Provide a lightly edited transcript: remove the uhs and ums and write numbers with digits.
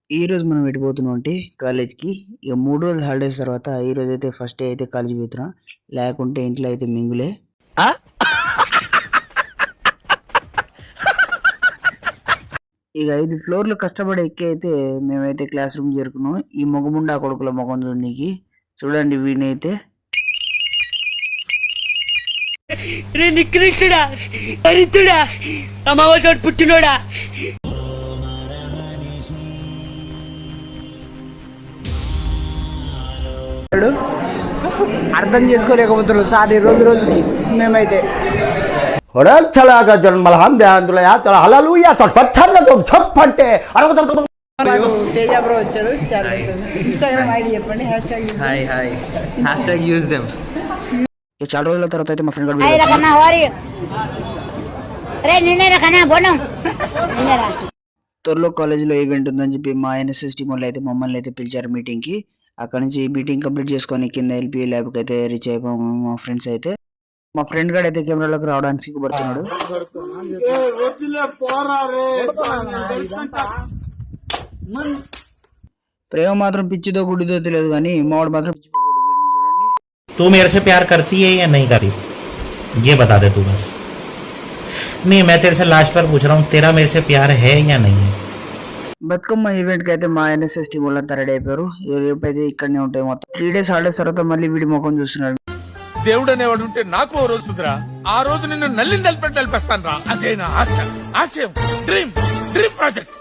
ఈ రోజు మనం వెళ్ళిపోతున్నాం అంటే కాలేజ్కి. ఇక 3 రోజులు హాలిడేస్ తర్వాత ఈ రోజు అయితే ఫస్ట్ డే అయితే కాలేజ్ పోతున్నాం. లేకుంటే ఇంట్లో అయితే మింగులే. ఇక 5 ఫ్లోర్లు కష్టపడి ఎక్కి అయితే మేమైతే క్లాస్ రూమ్ చేరుకున్నాం. ఈ మొగముండా కొడుకుల మొగం చూడనీకి. చూడండి వీడినైతే. నికృష్టుడా, దరిద్రుడా, అమావాస్య పుట్టినోడా. అర్థం చేసుకోలేకపోతున్నాం సార్ ఈ రోజు రోజుకి మేమైతే. తేజ బ్రో వచ్చాడు. ఇన్స్టాగ్రామ్ ఐడి చెప్పండి. Hash use them. చాలా రోజుల తర్వాత అయితే మా ఫ్రెండ్ త్వరలో కాలేజీలో ఈవెంట్ ఉందని చెప్పి మా ఎన్ఎస్ఎస్ టీం వాళ్ళు అయితే మమ్మల్ని అయితే పిలిచారు మీటింగ్కి. అక్కడ నుంచి మీటింగ్ కంప్లీట్ చేసుకొని కింద ఎల్పి ల్యాబ్కి అయితే రీచ్ అయిపోయాము మా ఫ్రెండ్స్ అయితే. మా ఫ్రెండ్ గారు అయితే కెమెరాలోకి రావడానికి సిగ్గుపడుతున్నాడు. ప్రేమ మాత్రం పిచ్చిదో గుడిదో తెలియదు కానీ మావాడు మాత్రం చూడండి. तू मेरे से प्यार करती है या नहीं करती, ये बता दे तू बस. नहीं, मैं तेरे से लास्ट बार पूछ रहा हूँ, तेरा मेरे से प्यार है या नहीं है. బతుకమ్మ ఈవెంట్ కి అయితే మా ఎన్ఎస్ఎస్ టీం వాళ్ళంతా రెడీ అయిపోయారు. రేపైతే ఇక్కడనే ఉంటాయి మొత్తం 3 days హాలిడేస్ తర్వాత మళ్ళీ వీడి ముఖం చూస్తున్నాడు. దేవుడు అనేవాడు ఉంటే నాకు ఓ రోజురా, ఆ రోజు నిన్ను నల్లిని నలిపేస్తాను రా. అదే నా ఆశ, ఆశయం, డ్రీమ్ ప్రాజెక్ట్.